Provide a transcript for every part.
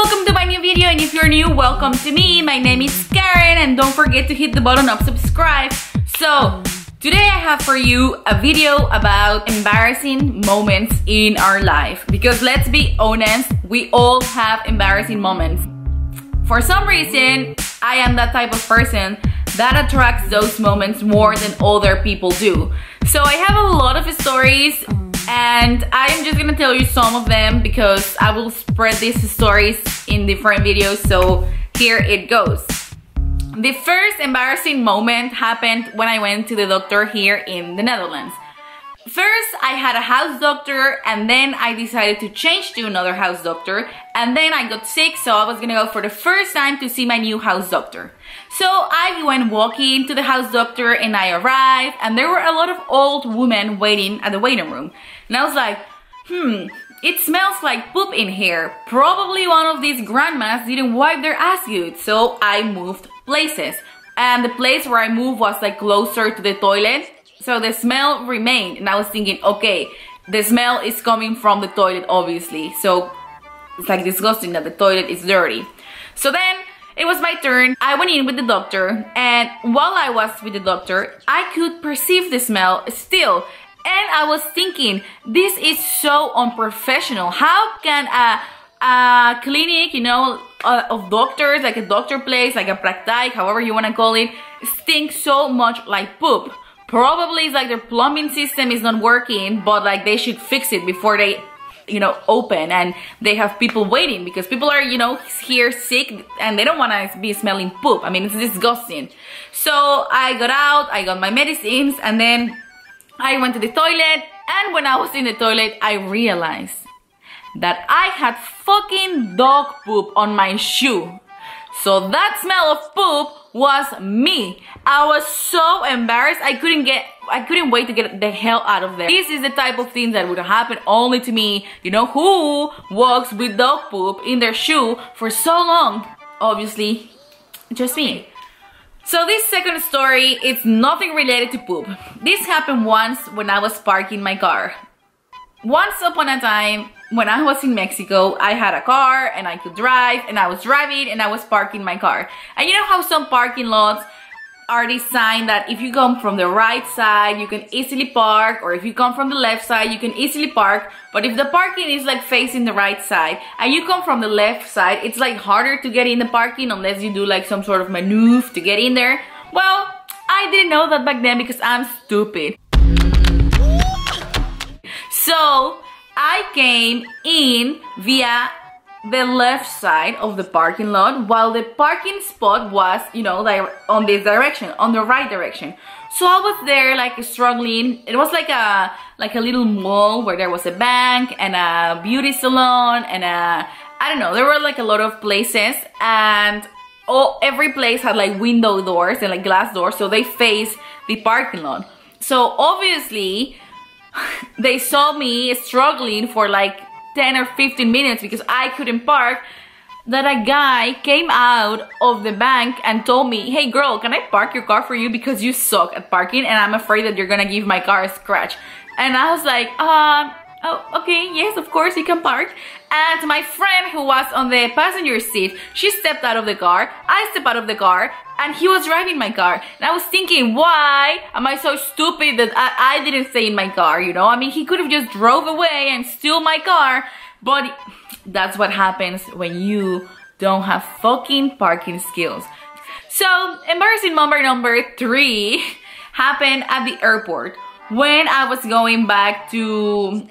welcome to my new video, and if you're new, welcome to me. My name is Karen, and don't forget to hit the button of subscribe. So today I have for you a video about embarrassing moments in our life, because let's be honest, we all have embarrassing moments. For some reason, I am that type of person that attracts those moments more than other people do. So I have a lot of stories, and I'm just gonna tell you some of them because I will spread these stories in different videos. So here it goes. The first embarrassing moment happened when I went to the doctor here in the Netherlands. First, I had a house doctor, and then I decided to change to another house doctor, and then I got sick, so I was gonna go for the first time to see my new house doctor. So I went walking to the house doctor, and I arrived, and there were a lot of old women waiting at the waiting room. And I was like, it smells like poop in here. Probably one of these grandmas didn't wipe their ass good. So I moved places, and the place where I moved was like closer to the toilet. So the smell remained, and I was thinking, okay, the smell is coming from the toilet, obviously. So it's like disgusting that the toilet is dirty. So then it was my turn. I went in with the doctor, and while I was with the doctor, I could perceive the smell still. And I was thinking, this is so unprofessional. How can a clinic, you know, of doctors, like a doctor place, like a praktijk, however you want to call it, stink so much like poop? Probably it's like their plumbing system is not working, but like they should fix it before they, you know, open, and they have people waiting because people are, you know, here sick and they don't want to be smelling poop. I mean, it's disgusting. So I got out, I got my medicines, and then I went to the toilet, and when I was in the toilet, I realized that I had fucking dog poop on my shoe. So that smell of poop was me. I was so embarrassed. I couldn't wait to get the hell out of there. This is the type of thing that would happen only to me. You know, who walks with dog poop in their shoe for so long? Obviously, just me. So this second story, it's nothing related to poop. This happened once when I was parking my car. Once upon a time, when I was in Mexico, I had a car and I could drive, and I was driving and I was parking my car. And you know how some parking lots are designed that if you come from the right side, you can easily park, or if you come from the left side, you can easily park. But if the parking is like facing the right side and you come from the left side, it's like harder to get in the parking unless you do like some sort of maneuver to get in there. Well, I didn't know that back then because I'm stupid. So I came in via the left side of the parking lot, while the parking spot was, you know, like on this direction, on the right direction. So I was there like struggling. It was like a little mall where there was a bank and a beauty salon and I don't know, there were like a lot of places, and every place had like window doors and like glass doors, so they faced the parking lot. So obviously they saw me struggling for like 10 or 15 minutes because I couldn't park, that a guy came out of the bank and told me, hey girl, can I park your car for you because you suck at parking and I'm afraid that you're gonna give my car a scratch. And I was like, oh, okay, yes, of course you can park. And my friend who was on the passenger seat, she stepped out of the car, I stepped out of the car, and he was driving my car. And I was thinking, why am I so stupid that I didn't stay in my car, you know? I mean, he could have just drove away and steal my car, but that's what happens when you don't have fucking parking skills. So, embarrassing moment number 3 happened at the airport when I was going back to...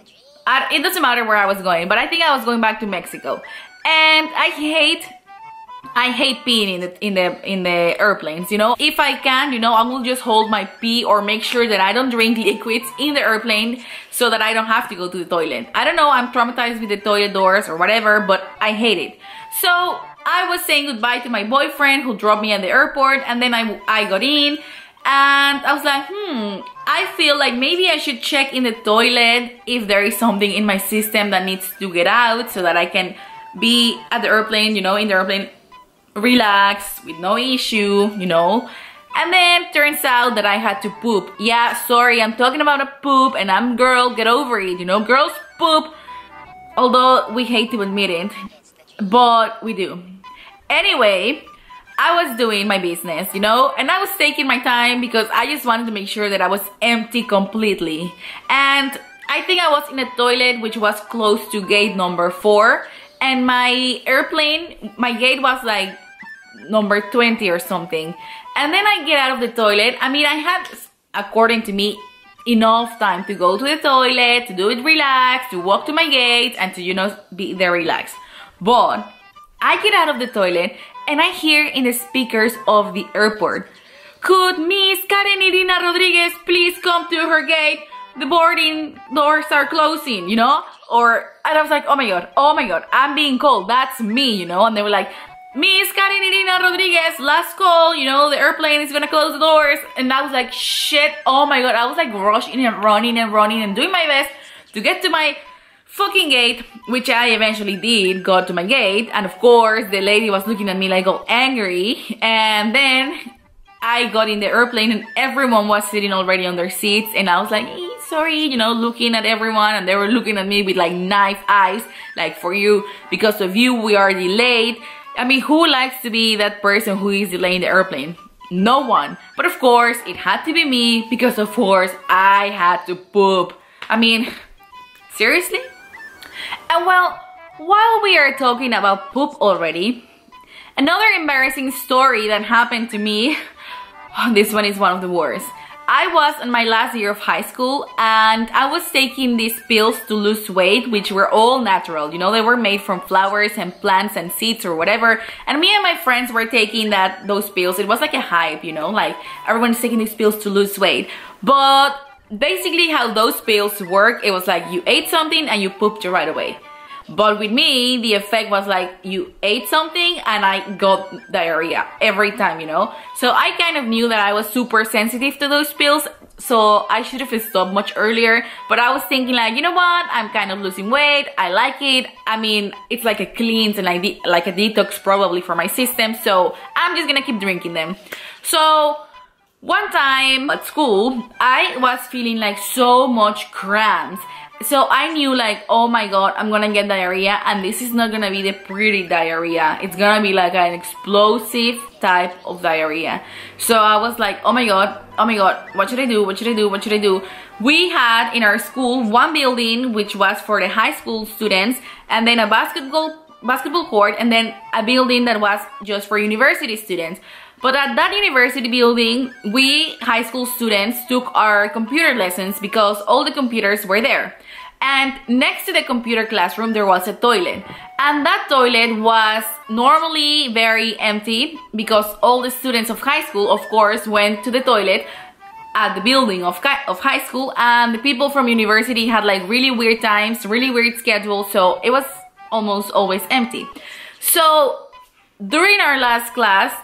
it doesn't matter where I was going, but I think I was going back to Mexico. And I hate peeing in the airplanes, you know. If I can, you know, I will just hold my pee or make sure that I don't drink liquids in the airplane so that I don't have to go to the toilet. I don't know, I'm traumatized with the toilet doors or whatever, but I hate it. So I was saying goodbye to my boyfriend who dropped me at the airport, and then I got in, and I was like, I feel like maybe I should check in the toilet if there is something in my system that needs to get out so that I can be at the airplane, you know, in the airplane, relax with no issue, you know. And then turns out that I had to poop. Yeah, sorry, I'm talking about a poop, and I'm girl, get over it, you know. Girls poop, although we hate to admit it. but we do. Anyway, I was doing my business, you know, and I was taking my time because I just wanted to make sure that I was empty completely. And I think I was in a toilet which was close to gate number 4, and my airplane, my gate was like number 20 or something. And then I get out of the toilet. I mean, I had, according to me, enough time to go to the toilet, to do it relaxed, to walk to my gate, and to, you know, be there relaxed. But I get out of the toilet and I hear in the speakers of the airport, "Could Miss Karen Irina Rodriguez please come to her gate? The boarding doors are closing," you know? And I was like, oh my god, I'm being called, that's me, you know? And they were like, "Miss Karen Irina Rodriguez, last call, you know, the airplane is gonna close the doors." And I was like, shit, oh my god. I was like rushing and running and doing my best to get to my fucking gate, which I eventually did, got to my gate. And of course, the lady was looking at me like all angry. And then I got in the airplane and everyone was sitting already on their seats. And I was like, sorry, you know, looking at everyone. And they were looking at me with like knife eyes, like, for you, because of you, we are delayed. I mean, who likes to be that person who is delaying the airplane? No one. But of course, it had to be me because of course I had to poop. I mean, seriously? And well, while we are talking about poop already, another embarrassing story that happened to me, this one is one of the worst. I was in my last year of high school and I was taking these pills to lose weight, which were all natural. You know, they were made from flowers and plants and seeds or whatever. And me and my friends were taking those pills. It was like a hype, you know, like everyone's taking these pills to lose weight. But basically how those pills work, it was like you ate something and you pooped right away. But with me, the effect was like you ate something and I got diarrhea every time, you know? So I kind of knew that I was super sensitive to those pills, so I should have stopped much earlier. But I was thinking like, you know what? I'm kind of losing weight. I like it. I mean, it's like a cleanse and like a detox probably for my system. So I'm just gonna keep drinking them. So one time at school, I was feeling like so much cramps. So I knew like, oh my god, I'm gonna get diarrhea, and this is not gonna be the pretty diarrhea. It's gonna be like an explosive type of diarrhea. So I was like, oh my god, what should I do? What should I do? What should I do? We had in our school one building which was for the high school students, and then a basketball court, and then a building that was just for university students. But at that university building, we high school students took our computer lessons because all the computers were there. And next to the computer classroom, there was a toilet. And that toilet was normally very empty because all the students of high school, of course, went to the toilet at the building of high school. And the people from university had like really weird times, really weird schedules. So it was almost always empty. So during our last class,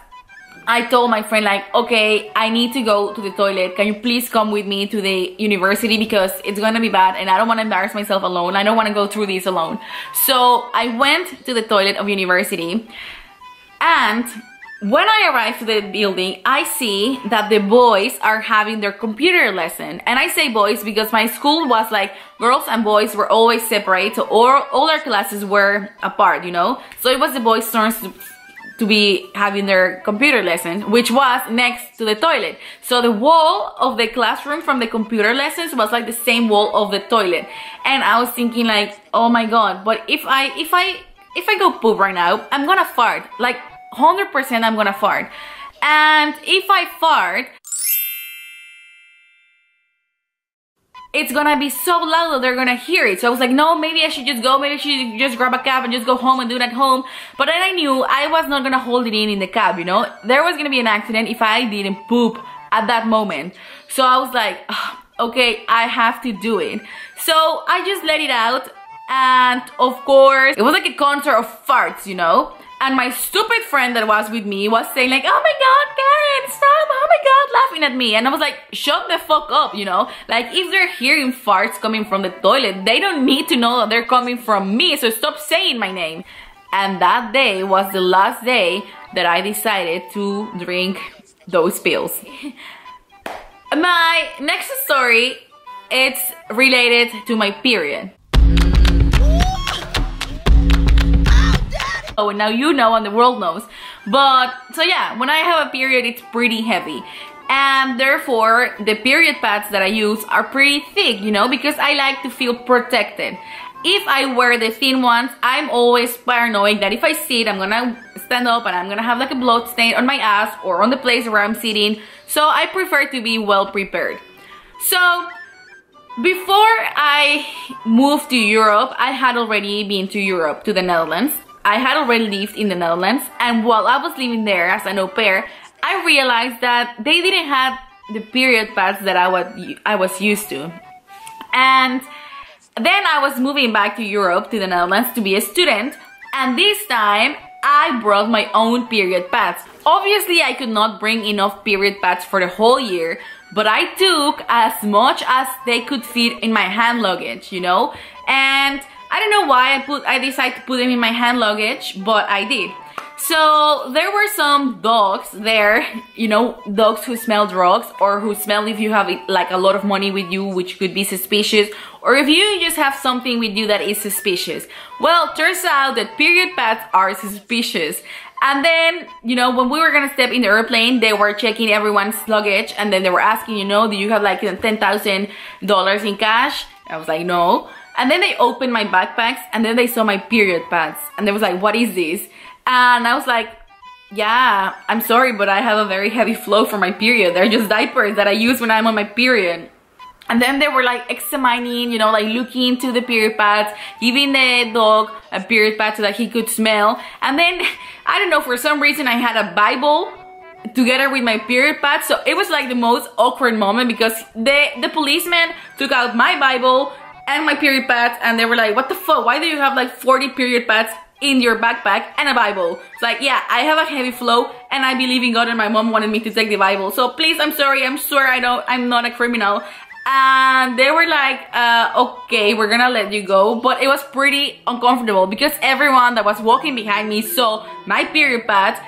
I told my friend like, okay, I need to go to the toilet. Can you please come with me to the university because it's gonna be bad and I don't want to embarrass myself alone. I don't want to go through this alone. So I went to the toilet of university, and when I arrived to the building, I see that the boys are having their computer lesson. And I say boys because my school was like girls and boys were always separate, so all our classes were apart, you know. So it was the boys' turns to be having their computer lessons, which was next to the toilet. So the wall of the classroom from the computer lessons was like the same wall of the toilet. And I was thinking like, oh my god, but if I go poop right now, I'm gonna fart. Like 100% I'm gonna fart. And if I fart, it's gonna be so loud that they're gonna hear it. So I was like, no, maybe I should just go, maybe I should just grab a cab and just go home and do it at home. But then I knew I was not gonna hold it in the cab, you know? There was gonna be an accident if I didn't poop at that moment. So I was like, oh, okay, I have to do it. So I just let it out, and of course, it was like a concert of farts, you know? And my stupid friend that was with me was saying like, oh my god, Karen, stop, oh my god, laughing at me. And I was like, shut the fuck up, you know? Like, if they're hearing farts coming from the toilet, they don't need to know that they're coming from me, so stop saying my name. And that day was the last day that I decided to drink those pills. My next story, it's related to my period. and now you know and the world knows. But so yeah, when I have a period, it's pretty heavy, and therefore the period pads that I use are pretty thick, you know, because I like to feel protected. If I wear the thin ones, I'm always paranoid that if I sit, I'm gonna stand up and I'm gonna have like a blood stain on my ass or on the place where I'm sitting. So I prefer to be well prepared. So before I moved to Europe, I had already been to Europe, to the Netherlands. I had already lived in the Netherlands, and while I was living there as an au pair, I realized that they didn't have the period pads that I was used to. And then I was moving back to Europe, to the Netherlands, to be a student, and this time I brought my own period pads. Obviously, I could not bring enough period pads for the whole year, but I took as much as they could fit in my hand luggage, you know? And I don't know why I decided to put them in my hand luggage, but I did. So there were some dogs there, you know, dogs who smell drugs, or who smell if you have like a lot of money with you, which could be suspicious, or if you just have something with you that is suspicious. Well, turns out that period pads are suspicious. And then, you know, when we were gonna step in the airplane, they were checking everyone's luggage, and then they were asking, you know, do you have like $10,000 in cash? I was like, no. And then they opened my backpacks, and then they saw my period pads, and they was like, what is this? And I was like, yeah, I'm sorry, but I have a very heavy flow for my period. They're just diapers that I use when I'm on my period. And then they were like examining, you know, like looking into the period pads, giving the dog a period pad so that he could smell. And then, I don't know, for some reason I had a Bible together with my period pad. So it was like the most awkward moment, because the policeman took out my Bible and my period pads, and they were like, what the fuck? Why do you have like 40 period pads in your backpack and a Bible? It's like, yeah, I have a heavy flow and I believe in God, and my mom wanted me to take the Bible. So please, I'm sorry, I'm sure I'm not a criminal. And they were like, okay, we're gonna let you go. But it was pretty uncomfortable, because everyone that was walking behind me saw my period pads,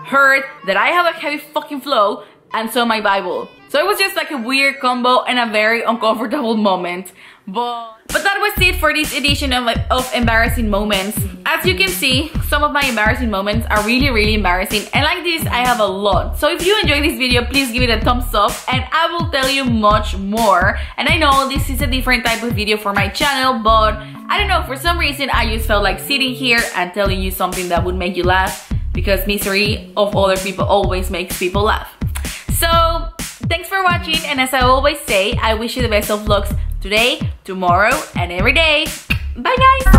heard that I have a heavy fucking flow, and saw my Bible. So it was just like a weird combo and a very uncomfortable moment. But that was it for this edition of embarrassing moments. As you can see, some of my embarrassing moments are really embarrassing, and like this I have a lot. So if you enjoyed this video, please give it a thumbs up, and I will tell you much more. And I know this is a different type of video for my channel, but I don't know, for some reason I just felt like sitting here and telling you something that would make you laugh, because misery of other people always makes people laugh. So thanks for watching, and as I always say, I wish you the best of lucks today, tomorrow, and every day. Bye guys!